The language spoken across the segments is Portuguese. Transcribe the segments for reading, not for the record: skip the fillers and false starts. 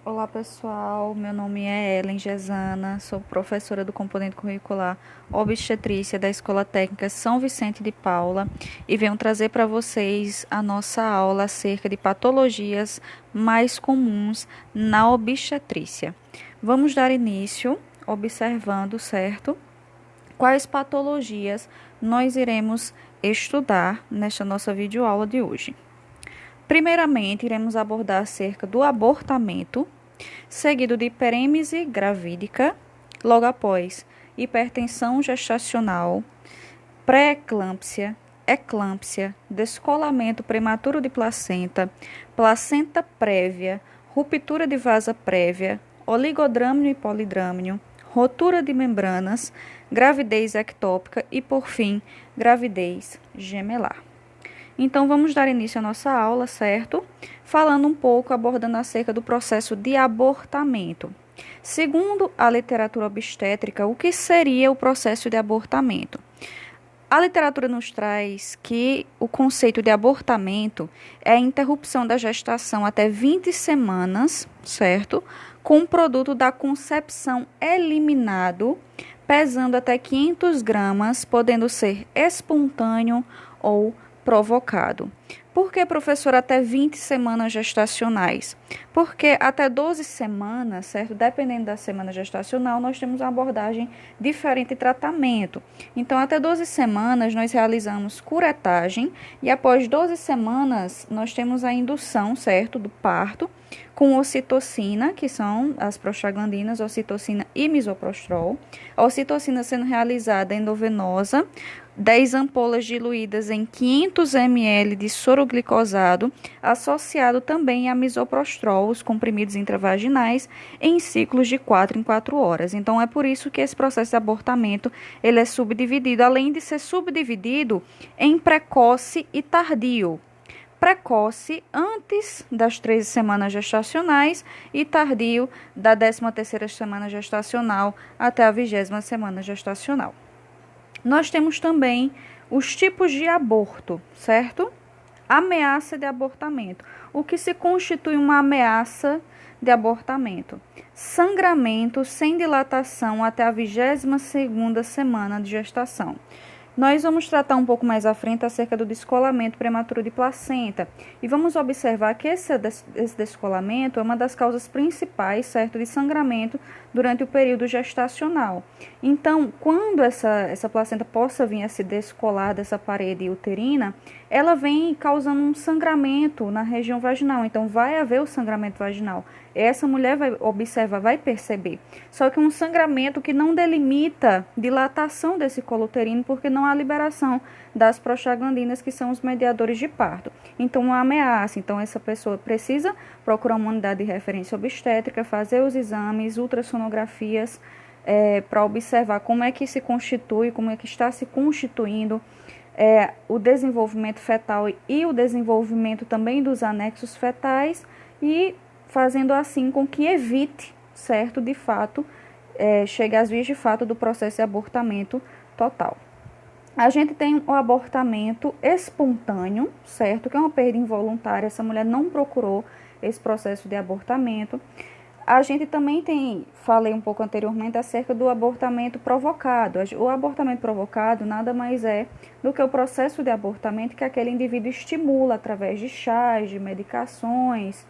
Olá pessoal, meu nome é Ellen Gesana, sou professora do componente curricular Obstetrícia da Escola Técnica São Vicente de Paula e venho trazer para vocês a nossa aula acerca de patologias mais comuns na obstetrícia. Vamos dar início observando, certo? Quais patologias nós iremos estudar nesta nossa videoaula de hoje. Primeiramente, iremos abordar acerca do abortamento, seguido de hiperêmese gravídica, logo após hipertensão gestacional, pré-eclâmpsia, eclâmpsia, descolamento prematuro de placenta, placenta prévia, ruptura de vasa prévia, oligodrâmino e polidrâmino, rotura de membranas, gravidez ectópica e, por fim, gravidez gemelar. Então, vamos dar início à nossa aula, certo? Falando um pouco, abordando acerca do processo de abortamento. Segundo a literatura obstétrica, o que seria o processo de abortamento? A literatura nos traz que o conceito de abortamento é a interrupção da gestação até 20 semanas, certo? Com o produto da concepção eliminado, pesando até 500 gramas, podendo ser espontâneo ou provocado. Por que, professor, até 20 semanas gestacionais? Porque até 12 semanas, certo? Dependendo da semana gestacional, nós temos uma abordagem diferente de tratamento. Então, até 12 semanas, nós realizamos curetagem e após 12 semanas, nós temos a indução, certo, do parto, com ocitocina, que são as prostaglandinas, ocitocina e misoprostol. A ocitocina sendo realizada endovenosa, 10 ampolas diluídas em 500 ml de soroglicosado, associado também a misoprostol, os comprimidos intravaginais, em ciclos de 4 em 4 horas. Então, é por isso que esse processo de abortamento ele é subdividido, além de ser subdividido em precoce e tardio. Precoce antes das 13 semanas gestacionais e tardio da 13ª semana gestacional até a 20ª semana gestacional. Nós temos também os tipos de aborto, certo? Ameaça de abortamento. O que se constitui uma ameaça de abortamento? Sangramento sem dilatação até a 22ª semana de gestação. Nós vamos tratar um pouco mais à frente acerca do descolamento prematuro de placenta e vamos observar que esse descolamento é uma das causas principais, certo, de sangramento durante o período gestacional. Então, quando essa placenta possa vir a se descolar dessa parede uterina, ela vem causando um sangramento na região vaginal, então vai haver o sangramento vaginal. Essa mulher vai observar, vai perceber. Só que um sangramento que não delimita dilatação desse colo uterino, porque não há liberação das prostaglandinas, que são os mediadores de parto. Então, uma ameaça. Então, essa pessoa precisa procurar uma unidade de referência obstétrica, fazer os exames, ultrassonografias, para observar como é que se constitui, como é que está se constituindo o desenvolvimento fetal e o desenvolvimento também dos anexos fetais e fazendo assim com que evite, certo, de fato, chegue às vias de fato do processo de abortamento total. A gente tem o abortamento espontâneo, certo, que é uma perda involuntária, essa mulher não procurou esse processo de abortamento. A gente também falei um pouco anteriormente acerca do abortamento provocado. O abortamento provocado nada mais é do que o processo de abortamento que aquele indivíduo estimula através de chás, de medicações,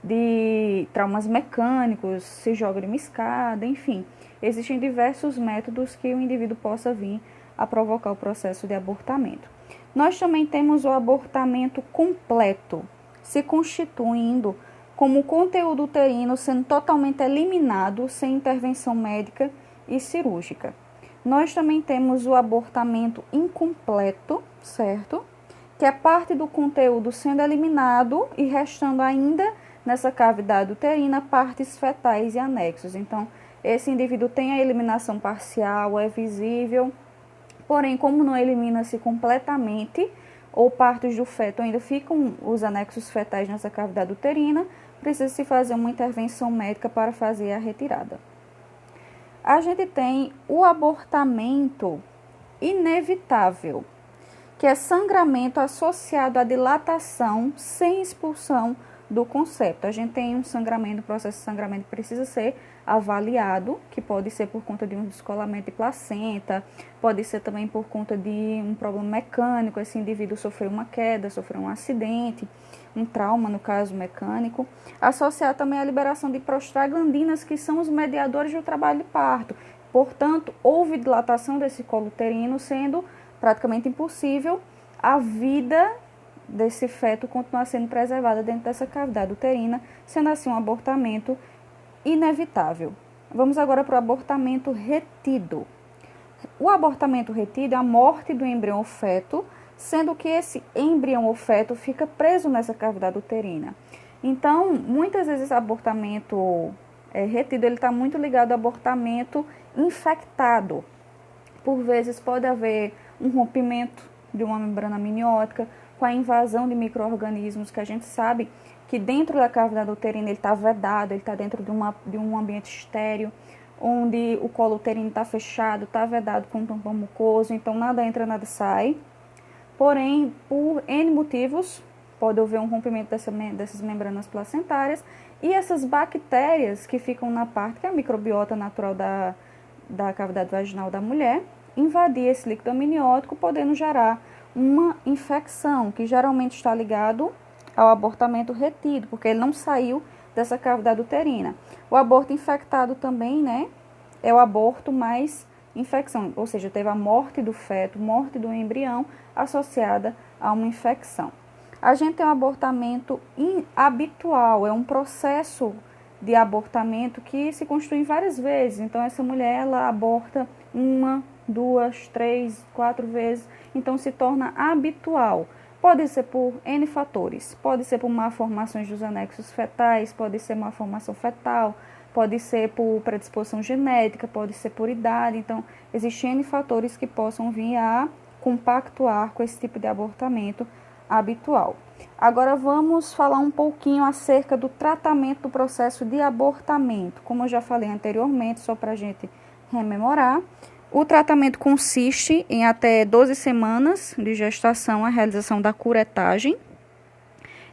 de traumas mecânicos, se joga de uma escada, enfim. Existem diversos métodos que o indivíduo possa vir a provocar o processo de abortamento. Nós também temos o abortamento completo, se constituindo como o conteúdo uterino sendo totalmente eliminado sem intervenção médica e cirúrgica. Nós também temos o abortamento incompleto, certo? Que é parte do conteúdo sendo eliminado e restando ainda nessa cavidade uterina partes fetais e anexos. Então, esse indivíduo tem a eliminação parcial, é visível, porém, como não elimina-se completamente, ou partes do feto ainda ficam os anexos fetais nessa cavidade uterina, precisa-se fazer uma intervenção médica para fazer a retirada. A gente tem o abortamento inevitável, que é sangramento associado à dilatação sem expulsão do concepto. A gente tem um sangramento, o processo de sangramento precisa ser avaliado, que pode ser por conta de um descolamento de placenta, pode ser também por conta de um problema mecânico, esse indivíduo sofreu uma queda, sofreu um acidente, um trauma, no caso mecânico. Associar também a liberação de prostaglandinas, que são os mediadores do trabalho de parto. Portanto, houve dilatação desse colo uterino, sendo praticamente impossível a vida desse feto continuar sendo preservada dentro dessa cavidade uterina, sendo assim um abortamento inevitável. Vamos agora para o abortamento retido. O abortamento retido é a morte do embrião ou feto, sendo que esse embrião ou feto fica preso nessa cavidade uterina. Então, muitas vezes esse abortamento retido está muito ligado ao abortamento infectado. Por vezes pode haver um rompimento de uma membrana amniótica com a invasão de micro-organismos, que a gente sabe que dentro da cavidade uterina ele está vedado, ele está dentro de um ambiente estéril, onde o colo uterino está fechado, está vedado com um tampão mucoso, então nada entra, nada sai. Porém, por N motivos, pode haver um rompimento dessas membranas placentárias e essas bactérias que ficam na parte, que é a microbiota natural da cavidade vaginal da mulher, invadir esse líquido amniótico, podendo gerar uma infecção, que geralmente está ligado ao abortamento retido, porque ele não saiu dessa cavidade uterina. O aborto infectado também, né, é o aborto mais infecção, ou seja, teve a morte do feto, morte do embrião associada a uma infecção. A gente tem um abortamento inabitual, é um processo de abortamento que se constitui várias vezes. Então, essa mulher, ela aborta 1, 2, 3, 4 vezes, então se torna habitual. Pode ser por N fatores, pode ser por malformações dos anexos fetais, pode ser malformação fetal, pode ser por predisposição genética, pode ser por idade. Então, existem N fatores que possam vir a compactuar com esse tipo de abortamento habitual. Agora vamos falar um pouquinho acerca do tratamento do processo de abortamento. Como eu já falei anteriormente, só para a gente rememorar, o tratamento consiste em até 12 semanas de gestação a realização da curetagem.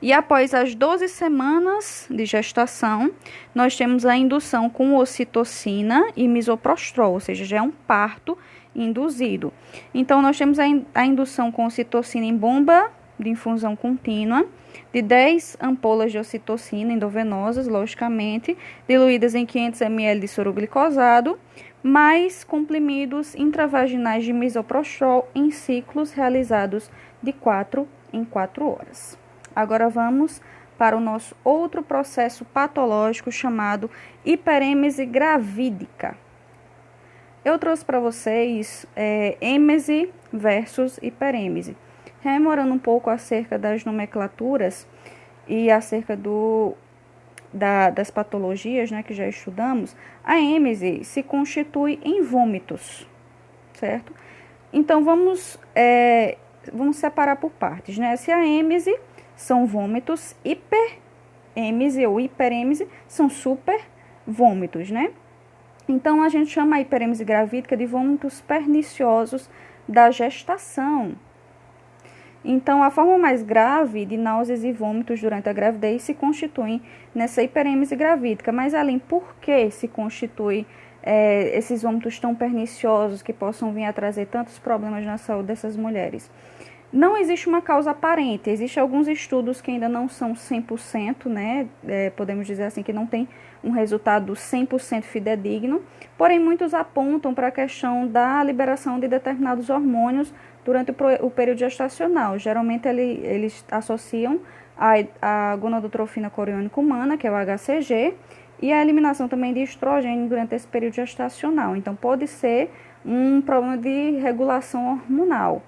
E após as 12 semanas de gestação, nós temos a indução com ocitocina e misoprostol, ou seja, já é um parto induzido. Então, nós temos a indução com ocitocina em bomba de infusão contínua, de 10 ampolas de ocitocina endovenosas, logicamente, diluídas em 500 ml de soro glicosado, mais comprimidos intravaginais de misoprostol em ciclos realizados de 4 em 4 horas. Agora vamos para o nosso outro processo patológico chamado hiperêmese gravídica. Eu trouxe para vocês êmese versus hiperêmese. Rememorando um pouco acerca das nomenclaturas e acerca das patologias, né, que já estudamos, a êmese se constitui em vômitos, certo? Então, vamos separar por partes, né? Se a êmese são vômitos, hiperêmese ou hiperêmese são super vômitos, né? Então, a gente chama a hiperêmese gravídica de vômitos perniciosos da gestação. Então, a forma mais grave de náuseas e vômitos durante a gravidez se constitui nessa hiperêmese gravídica. Mas, além, por que se constitui esses vômitos tão perniciosos que possam vir a trazer tantos problemas na saúde dessas mulheres? Não existe uma causa aparente. Existem alguns estudos que ainda não são 100%, né? Podemos dizer assim, que não tem um resultado 100% fidedigno. Porém, muitos apontam para a questão da liberação de determinados hormônios durante o período gestacional. Geralmente, eles associam a gonadotrofina coriônica humana, que é o HCG, e a eliminação também de estrogênio durante esse período gestacional. Então, pode ser um problema de regulação hormonal.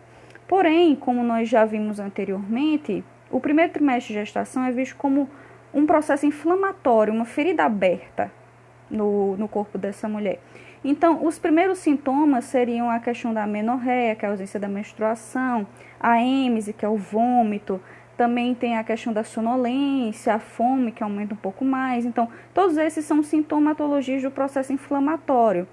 Porém, como nós já vimos anteriormente, o primeiro trimestre de gestação é visto como um processo inflamatório, uma ferida aberta no corpo dessa mulher. Então, os primeiros sintomas seriam a questão da amenorreia, que é a ausência da menstruação, a êmese, que é o vômito, também tem a questão da sonolência, a fome, que aumenta um pouco mais. Então, todos esses são sintomatologias do processo inflamatório.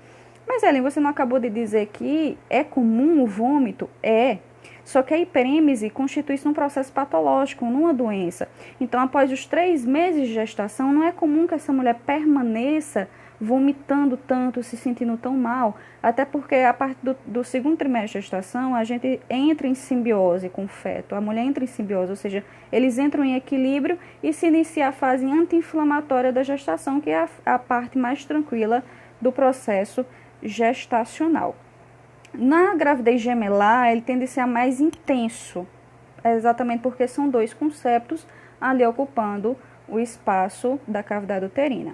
Mas, Ellen, você não acabou de dizer que é comum o vômito? É. Só que a hiperêmese constitui-se num processo patológico, numa doença. Então, após os 3 meses de gestação, não é comum que essa mulher permaneça vomitando tanto, se sentindo tão mal, até porque a partir do segundo trimestre de gestação, a gente entra em simbiose com o feto, a mulher entra em simbiose, ou seja, eles entram em equilíbrio e se inicia a fase anti-inflamatória da gestação, que é a parte mais tranquila do processo gestacional. Na gravidez gemelar, ele tende a ser mais intenso, exatamente porque são 2 conceptos ali ocupando o espaço da cavidade uterina.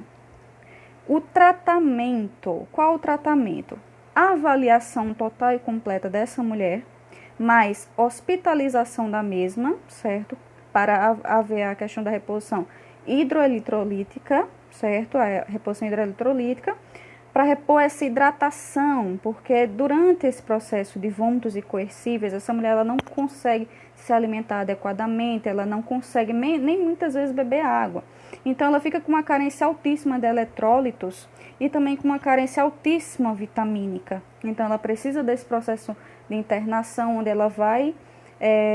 O tratamento, qual o tratamento? A avaliação total e completa dessa mulher, mais hospitalização da mesma, certo? Para haver a questão da reposição hidroeletrolítica, certo? A reposição hidroeletrolítica, para repor essa hidratação, porque durante esse processo de vômitos e coercíveis, essa mulher ela não consegue se alimentar adequadamente, ela não consegue nem muitas vezes beber água. Então, ela fica com uma carência altíssima de eletrólitos e também com uma carência altíssima vitamínica. Então, ela precisa desse processo de internação, onde ela vai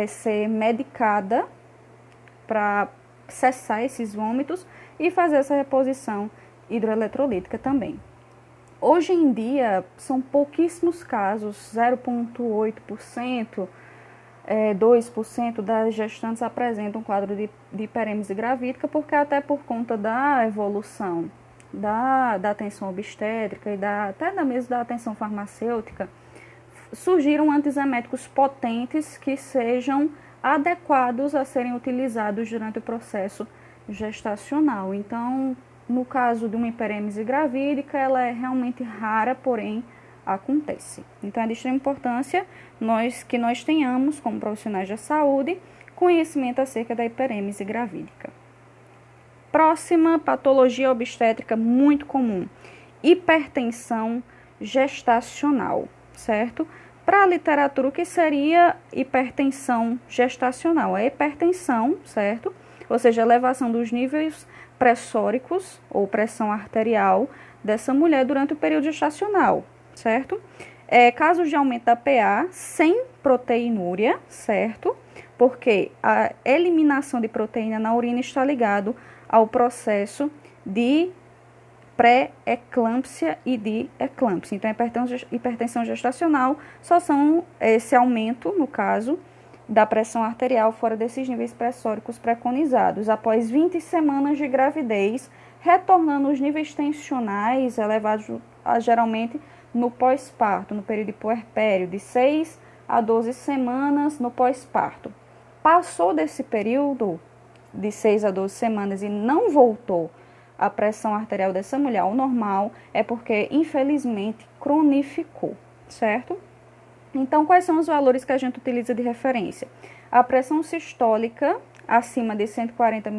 ser medicada para cessar esses vômitos e fazer essa reposição hidroeletrolítica também. Hoje em dia, são pouquíssimos casos, 0,8%, 2% das gestantes apresentam um quadro de hiperêmese gravídica, porque até por conta da evolução da atenção obstétrica e até mesmo da atenção farmacêutica, surgiram antieméticos potentes que sejam adequados a serem utilizados durante o processo gestacional. Então, no caso de uma hiperêmese gravídica, ela é realmente rara, porém acontece. Então, é de extrema importância que nós tenhamos, como profissionais da saúde, conhecimento acerca da hiperêmese gravídica. Próxima patologia obstétrica muito comum, hipertensão gestacional, certo? Para a literatura, o que seria hipertensão gestacional? A hipertensão, certo? Ou seja, a elevação dos níveis pressóricos ou pressão arterial dessa mulher durante o período gestacional, certo? Casos de aumento da PA sem proteinúria, certo? Porque a eliminação de proteína na urina está ligado ao processo de pré-eclâmpsia e de eclâmpsia. Então, a hipertensão gestacional só são esse aumento, no caso, da pressão arterial fora desses níveis pressóricos preconizados, após 20 semanas de gravidez, retornando os níveis tensionais elevados geralmente no pós-parto, no período de puerpério, de 6 a 12 semanas no pós-parto. Passou desse período de 6 a 12 semanas e não voltou a pressão arterial dessa mulher ao normal, é porque, infelizmente, cronificou, certo? Então, quais são os valores que a gente utiliza de referência? A pressão sistólica acima de 140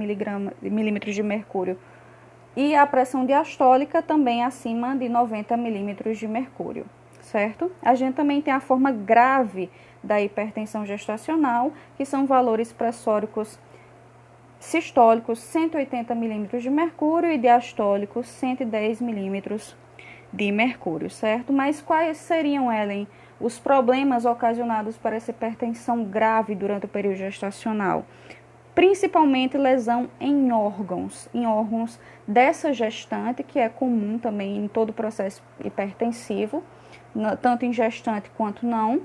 milímetros de mercúrio e a pressão diastólica também acima de 90 milímetros de mercúrio, certo? A gente também tem a forma grave da hipertensão gestacional, que são valores pressóricos sistólicos 180 milímetros de mercúrio e diastólicos 110 milímetros de mercúrio, certo? Mas quais seriam, Ellen, os problemas ocasionados por essa hipertensão grave durante o período gestacional? Principalmente lesão em órgãos dessa gestante, que é comum também em todo o processo hipertensivo, tanto em gestante quanto não.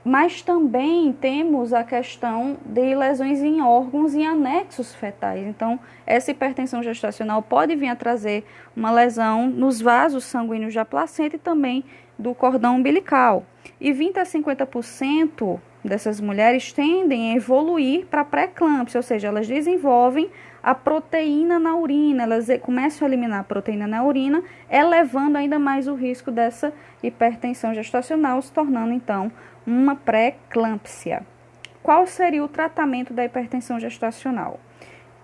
Mas também temos a questão de lesões em órgãos e anexos fetais. Então, essa hipertensão gestacional pode vir a trazer uma lesão nos vasos sanguíneos da placenta e também do cordão umbilical. E 20 a 50% dessas mulheres tendem a evoluir para pré-eclâmpsia, ou seja, elas desenvolvem a proteína na urina, elas começam a eliminar a proteína na urina, elevando ainda mais o risco dessa hipertensão gestacional, se tornando, então, uma pré-eclâmpsia. Qual seria o tratamento da hipertensão gestacional?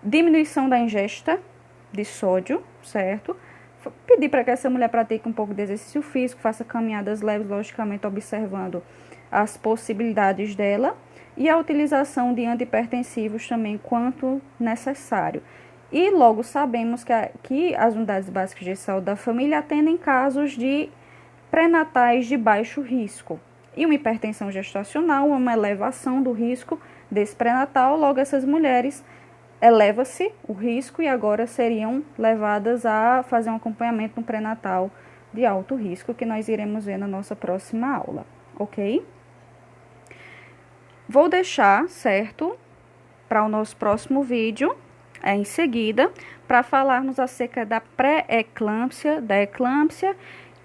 Diminuição da ingesta de sódio, certo? Pedir para que essa mulher pratique um pouco de exercício físico, faça caminhadas leves, logicamente observando as possibilidades dela, e a utilização de antihipertensivos também quanto necessário. E logo sabemos que as unidades básicas de saúde da família atendem casos de pré-natais de baixo risco. E uma hipertensão gestacional é uma elevação do risco desse pré-natal, logo essas mulheres eleva-se o risco e agora seriam levadas a fazer um acompanhamento no pré-natal de alto risco, que nós iremos ver na nossa próxima aula, ok? Vou deixar, certo, para o nosso próximo vídeo, em seguida, para falarmos acerca da pré-eclâmpsia, da eclâmpsia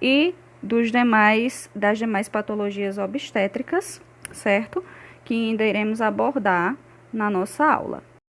e das demais patologias obstétricas, certo? Que ainda iremos abordar na nossa aula.